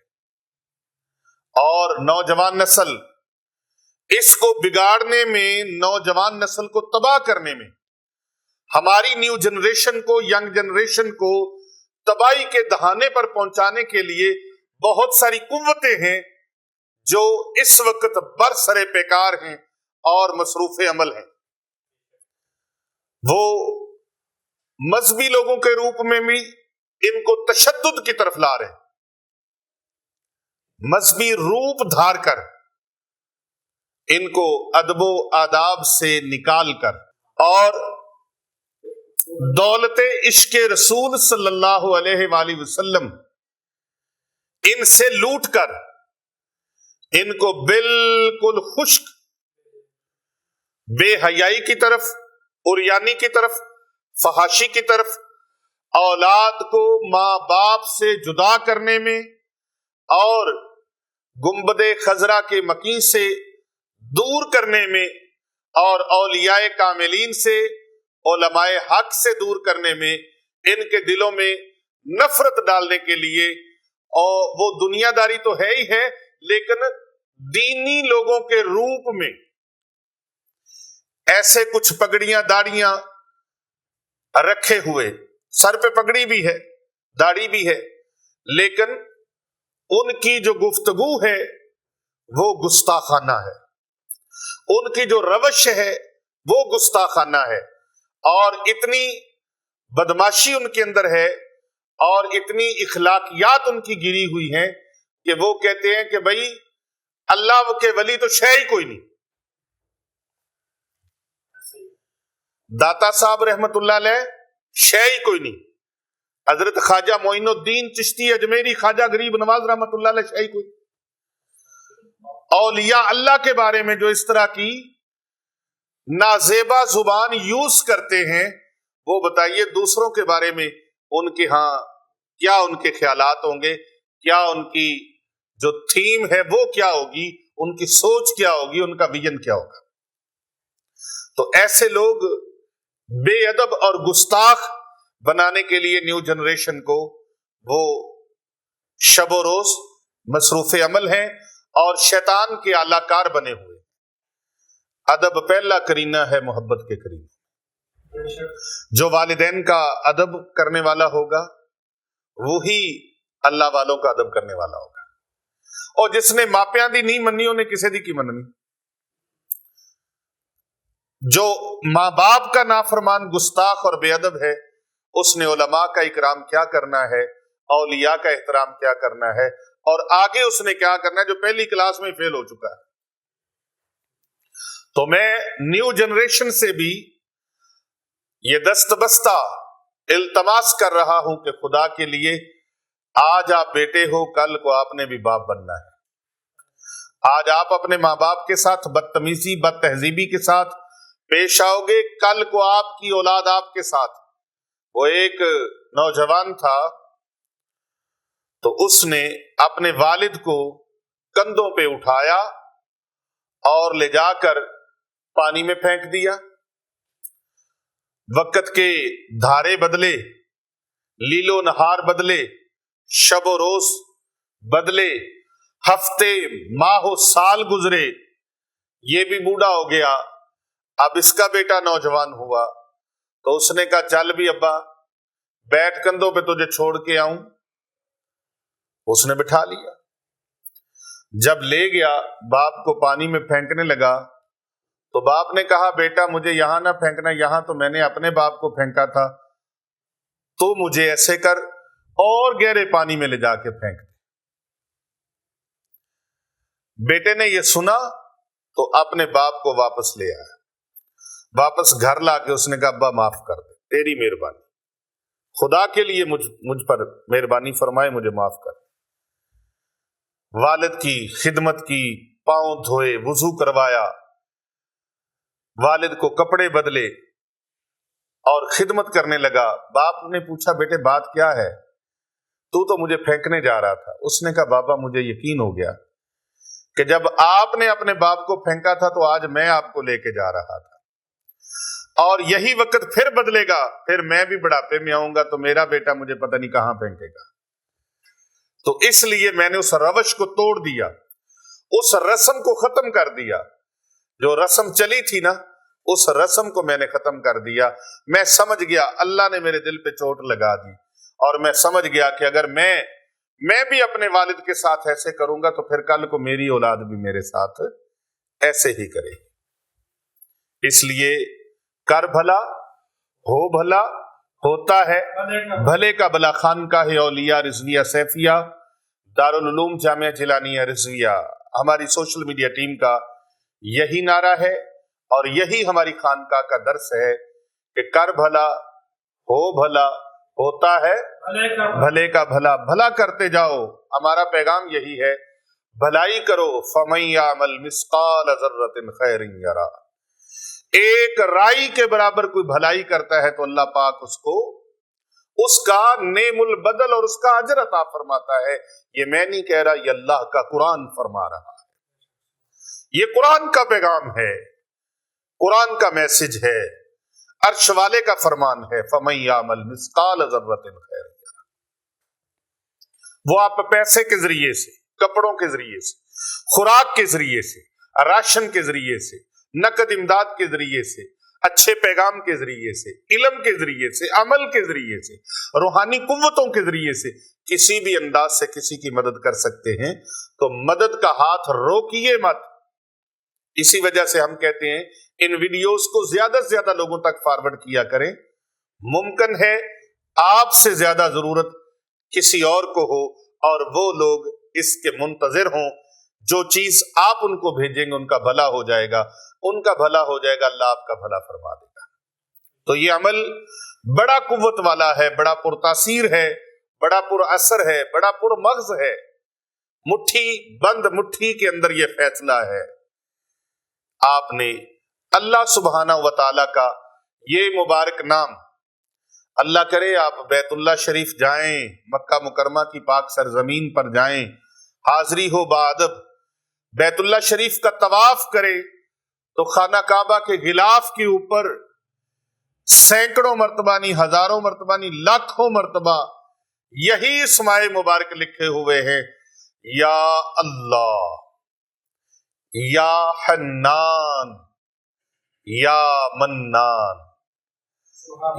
اور نوجوان نسل، اس کو بگاڑنے میں، نوجوان نسل کو تباہ کرنے میں، ہماری نیو جنریشن کو، ینگ جنریشن کو تباہی کے دہانے پر پہنچانے کے لیے بہت ساری قوتیں ہیں جو اس وقت برسر پیکار ہیں اور مصروف عمل ہیں. وہ مذہبی لوگوں کے روپ میں بھی ان کو تشدد کی طرف لا رہے ہیں. مذہبی روپ دھار کر، ان کو ادب و آداب سے نکال کر اور دولت عشق رسول صلی اللہ علیہ وآلہ وسلم ان سے لوٹ کر ان کو بالکل خشک بے حیائی کی طرف، عریانی کی طرف، فحاشی کی طرف، اولاد کو ماں باپ سے جدا کرنے میں اور گنبد خضرا کے مکین سے دور کرنے میں اور اولیاء کاملین سے، علماء حق سے دور کرنے میں، ان کے دلوں میں نفرت ڈالنے کے لیے، اور وہ دنیا داری تو ہے ہی ہے لیکن دینی لوگوں کے روپ میں ایسے کچھ پگڑیاں داڑیاں رکھے ہوئے، سر پہ پگڑی بھی ہے، داڑھی بھی ہے، لیکن ان کی جو گفتگو ہے وہ گستاخانہ ہے، ان کی جو روش ہے وہ گستاخانہ ہے، اور اتنی بدماشی ان کے اندر ہے اور اتنی اخلاقیات ان کی گری ہوئی ہیں کہ وہ کہتے ہیں کہ بھائی اللہ کے ولی تو شے ہی کوئی نہیں۔ داتا صاحب رحمت اللہ علیہ شے ہی کوئی نہیں، حضرت خواجہ معین الدین چشتی اجمیری، خواجہ غریب نواز رحمت اللہ علیہ شے ہی کوئی نہیں۔ اولیاء اللہ کے بارے میں جو اس طرح کی نازیبا زبان یوز کرتے ہیں، وہ بتائیے دوسروں کے بارے میں ان کے ہاں کیا ان کے خیالات ہوں گے، کیا ان کی جو تھیم ہے وہ کیا ہوگی، ان کی سوچ کیا ہوگی، ان کا ویژن کیا ہوگا۔ تو ایسے لوگ بے ادب اور گستاخ بنانے کے لیے نیو جنریشن کو وہ شب و روز مصروف عمل ہیں اور شیطان کے اعلی کار بنے ہوئے۔ ادب پہلا کرینہ ہے محبت کے کرینہ۔ جو والدین کا ادب کرنے والا ہوگا وہی اللہ والوں کا ادب کرنے والا ہوگا، اور جس نے ماپیاں دی نہیں مننی انہیں کسے دی کی مننی۔ جو ماں باپ کا نافرمان، گستاخ اور بے ادب ہے، اس نے علماء کا اکرام کیا کرنا ہے، اولیاء کا احترام کیا کرنا ہے، اور آگے اس نے کیا کرنا ہے جو پہلی کلاس میں فیل ہو چکا ہے۔ تو میں نیو جنریشن سے بھی یہ دست بستہ التماس کر رہا ہوں کہ خدا کے لیے آج آپ بیٹے ہو، کل کو آپ نے بھی باپ بننا ہے۔ آج آپ اپنے ماں باپ کے ساتھ بدتمیزی، بد تہذیبی کے ساتھ پیش آؤ گے، کل کو آپ کی اولاد آپ کے ساتھ۔ وہ ایک نوجوان تھا تو اس نے اپنے والد کو کندھوں پہ اٹھایا اور لے جا کر پانی میں پھینک دیا۔ وقت کے دھارے بدلے، لیل و نہار بدلے، شب و روز بدلے، ہفتے، ماہ و سال گزرے، یہ بھی بوڑھا ہو گیا، اب اس کا بیٹا نوجوان ہوا تو اس نے کہا چل بھی ابا بیٹھ کندھوں پہ تجھے چھوڑ کے آؤں۔ اس نے بٹھا لیا۔ جب لے گیا باپ کو پانی میں پھینکنے لگا تو باپ نے کہا بیٹا مجھے یہاں نہ پھینکنا، یہاں تو میں نے اپنے باپ کو پھینکا تھا، تو مجھے ایسے کر اور گہرے پانی میں لے جا کے پھینک دے۔ بیٹے نے یہ سنا تو اپنے باپ کو واپس لے آیا، واپس گھر لا کے اس نے کہا ابا معاف کر دے، تیری مہربانی، خدا کے لیے مجھ پر مہربانی فرمائے، مجھے معاف کر۔ والد کی خدمت کی، پاؤں دھوئے، وضو کروایا، والد کو کپڑے بدلے اور خدمت کرنے لگا۔ باپ نے پوچھا بیٹے بات کیا ہے؟ تو مجھے پھینکنے جا رہا تھا۔ اس نے کہا بابا مجھے یقین ہو گیا کہ جب آپ نے اپنے باپ کو پھینکا تھا تو آج میں آپ کو لے کے جا رہا تھا، اور یہی وقت پھر بدلے گا، پھر میں بھی بڑھاپے میں آؤں گا تو میرا بیٹا مجھے پتہ نہیں کہاں پھینکے گا۔ تو اس لیے میں نے اس روش کو توڑ دیا، اس رسم کو ختم کر دیا، جو رسم چلی تھی نا اس رسم کو میں نے ختم کر دیا۔ میں سمجھ گیا اللہ نے میرے دل پہ چوٹ لگا دی، اور میں سمجھ گیا کہ اگر میں بھی اپنے والد کے ساتھ ایسے کروں گا تو پھر کل کو میری اولاد بھی میرے ساتھ ایسے ہی کرے گی۔ اس لیے کر بھلا ہو بھلا ہوتا ہے بھلے کا بلا خان کا ہے اولیاء رضویہ سیفیہ، دارالعلوم جامعہ جیلانیہ رضویہ ہماری سوشل میڈیا ٹیم کا یہی نعرہ ہے اور یہی ہماری خانقاہ کا درس ہے کہ کر بھلا ہو بھلا ہوتا ہے بھلے کا بھلا، بھلا کرتے جاؤ. ہمارا پیغام یہی ہے، بھلائی کرو. فَمَن يَعْمَلْ مِثْقَالَ ذَرَّةٍ خَيْرٍ يَرَهُ. ایک رائی کے برابر کوئی بھلائی کرتا ہے تو اللہ پاک اس کو اس کا نعم البدل اور اس کا اجر عطا فرماتا ہے. یہ میں نہیں کہہ رہا، یہ اللہ کا قرآن فرما رہا ہے. یہ قرآن کا پیغام ہے، قرآن کا میسج ہے، عرش والے کا فرمان ہے. فَمَن يَعْمَلْ مِثْقَالَ ذَرَّةٍ خَيْرٍ يَرَهُ. وہ آپ پیسے کے ذریعے سے، کپڑوں کے ذریعے سے، خوراک کے ذریعے سے، راشن کے ذریعے سے، نقد امداد کے ذریعے سے، اچھے پیغام کے ذریعے سے، علم کے ذریعے سے، عمل کے ذریعے سے، روحانی قوتوں کے ذریعے سے کسی بھی انداز سے کسی کی مدد کر سکتے ہیں تو مدد کا ہاتھ روکیے مت. اسی وجہ سے ہم کہتے ہیں ان ویڈیوز کو زیادہ سے زیادہ لوگوں تک فارورڈ کیا کریں. ممکن ہے آپ سے زیادہ ضرورت کسی اور کو ہو اور وہ لوگ اس کے منتظر ہوں. جو چیز آپ ان کو بھیجیں گے ان کا بھلا ہو جائے گا، ان کا بھلا ہو جائے گا، اللہ آپ کا بھلا فرما دے گا. تو یہ عمل بڑا قوت والا ہے، بڑا پرتاثیر ہے، بڑا پر اثر ہے، بڑا پر مغز ہے. مٹھی بند مٹھی کے اندر یہ فیصلہ ہے. آپ نے اللہ سبحانہ و تعالی کا یہ مبارک نام، اللہ کرے آپ بیت اللہ شریف جائیں، مکہ مکرمہ کی پاک سرزمین پر جائیں، حاضری ہو بادب، بیت اللہ شریف کا طواف کرے تو خانہ کعبہ کے غلاف کے اوپر سینکڑوں مرتبہ نہیں، ہزاروں مرتبہ نہیں، لاکھوں مرتبہ یہی اسماء مبارک لکھے ہوئے ہیں: یا اللہ، یا حنان، یا منان.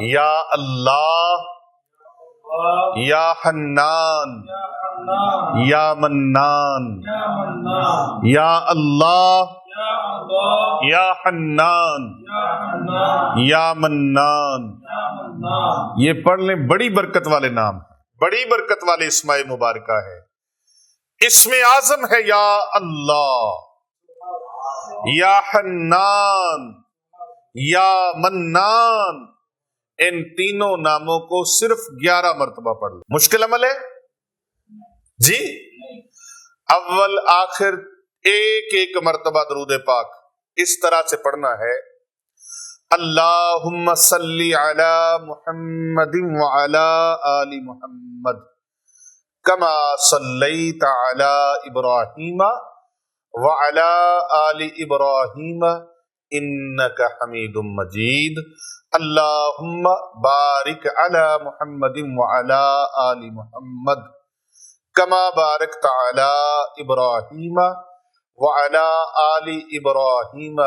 یا اللہ، یا حنان، یا منان. یا اللہ، یا حنان، یا منان. یہ پڑھ لیں، بڑی برکت والے نام ہیں، بڑی برکت والے اسماء مبارکہ ہے. اسم اعظم ہے یا اللہ، یا حنان، یا منان. ان تینوں ناموں کو صرف 11 مرتبہ پڑھ لیں. مشکل عمل ہے جی؟ اول آخر ایک ایک مرتبہ درود پاک اس طرح سے پڑھنا ہے: اللہم صلی علی محمد وعلی آل محمد کما صلیت علی ابراہیم وعلی آل ابراہیم انک حمید مجید. اللہم بارک علی محمد وعلی آل محمد کما بارکت علی ابراہیم وعلی آل ابراہیم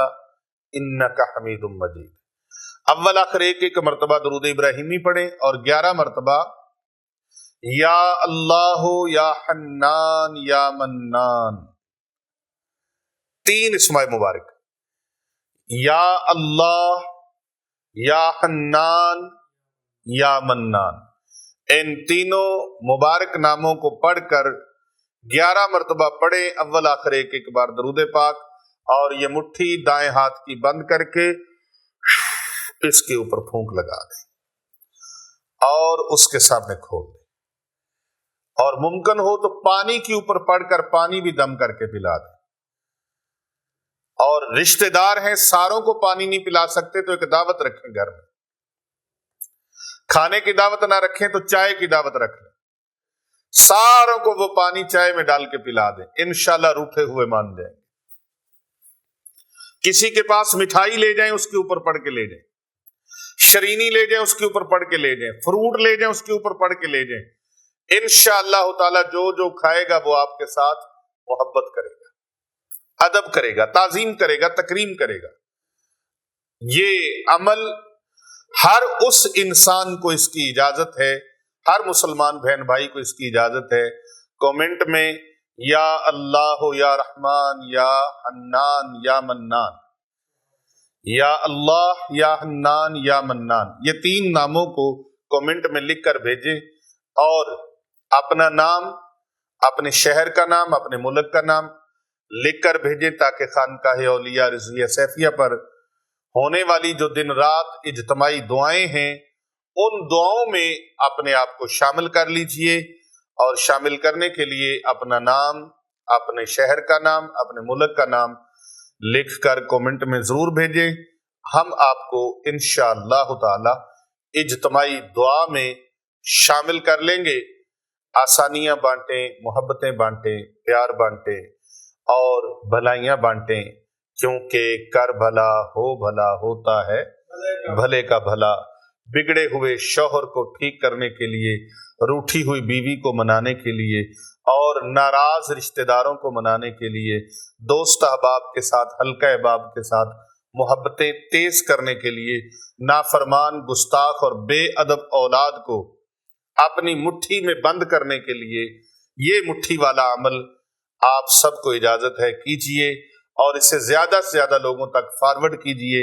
انک حمید مجید. اول آخر ایک ایک مرتبہ درود ابراہیمی پڑھیں اور 11 مرتبہ یا اللہ، یا حنان، یا منان. 3 اسماء مبارک: یا اللہ، یا حنان، یا منان. ان تینوں مبارک ناموں کو پڑھ کر 11 مرتبہ پڑھیں. اول آخر ایک ایک بار درود پاک اور یہ مٹھی دائیں ہاتھ کی بند کر کے اس کے اوپر پھونک لگا دیں اور اس کے سامنے کھول دیں. اور ممکن ہو تو پانی کے اوپر پڑھ کر پانی بھی دم کر کے پلا دیں. اور رشتہ دار ہیں، ساروں کو پانی نہیں پلا سکتے تو ایک دعوت رکھیں گھر میں. کھانے کی دعوت نہ رکھیں تو چائے کی دعوت رکھ لیں. ساروں کو وہ پانی چائے میں ڈال کے پلا دیں، انشاءاللہ روٹھے ہوئے مان جائیں گے. کسی کے پاس مٹھائی لے جائیں، اس کے اوپر پڑھ کے لے جائیں. شرینی لے جائیں، اس کے اوپر پڑھ کے لے جائیں. فروٹ لے جائیں، اس کے اوپر پڑھ کے لے جائیں. انشاءاللہ تعالی جو کھائے گا وہ آپ کے ساتھ محبت کرے گا، ادب کرے گا، تعظیم کرے گا، تکریم کرے گا. یہ عمل ہر اس انسان کو اس کی اجازت ہے، ہر مسلمان بہن بھائی کو اس کی اجازت ہے. کومنٹ میں یا اللہ، یا رحمان، یا حنان، یا منان، یا اللہ، یا حنان، یا منان، یہ 3 ناموں کو کومنٹ میں لکھ کر بھیجیں اور اپنا نام، اپنے شہر کا نام، اپنے ملک کا نام لکھ کر بھیجیں تاکہ خانقاہ اولیاء رضویہ سیفیہ پر ہونے والی جو دن رات اجتماعی دعائیں ہیں ان دعاؤں میں اپنے آپ کو شامل کر لیجئے، اور شامل کرنے کے لیے اپنا نام، اپنے شہر کا نام، اپنے ملک کا نام لکھ کر کومنٹ میں ضرور بھیجیں۔ ہم آپ کو انشاءاللہ تعالی اجتماعی دعا میں شامل کر لیں گے۔ آسانیاں بانٹیں، محبتیں بانٹیں، پیار بانٹیں اور بھلائیاں بانٹیں، کیونکہ کر بھلا ہو بھلا ہوتا ہے بھلے کا بھلا۔ بگڑے ہوئے شوہر کو ٹھیک کرنے کے لیے، روٹھی ہوئی بیوی کو منانے کے لیے اور ناراض رشتہ داروں کو منانے کے لیے، دوست احباب کے ساتھ، حلقہ احباب کے ساتھ محبتیں تیز کرنے کے لیے، نافرمان، گستاخ اور بے ادب اولاد کو اپنی مٹھی میں بند کرنے کے لیے یہ مٹھی والا عمل آپ سب کو اجازت ہے، کیجئے اور اسے زیادہ سے زیادہ لوگوں تک فارورڈ کیجئے،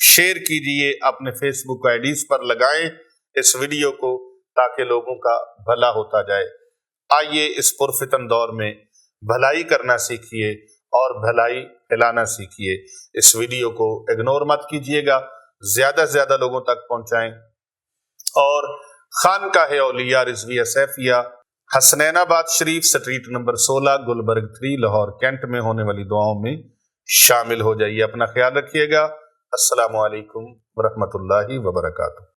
شیئر کیجئے، اپنے فیس بک آئی ڈیز پر لگائیں اس ویڈیو کو تاکہ لوگوں کا بھلا ہوتا جائے۔ آئیے اس پرفتن دور میں بھلائی کرنا سیکھیے اور بھلائی پھیلانا سیکھیے۔ اس ویڈیو کو اگنور مت کیجئے گا، زیادہ سے زیادہ لوگوں تک پہنچائیں، اور خانقاہ اولیاء Rizvia Saifia, Hasnain Abad Sharif, street number 16، Gulberg 3، Lahore Cantt میں ہونے والی دعاؤں میں شامل ہو جائیے۔ اپنا خیال رکھیے گا۔ السلام علیکم ورحمۃ اللہ وبرکاتہ۔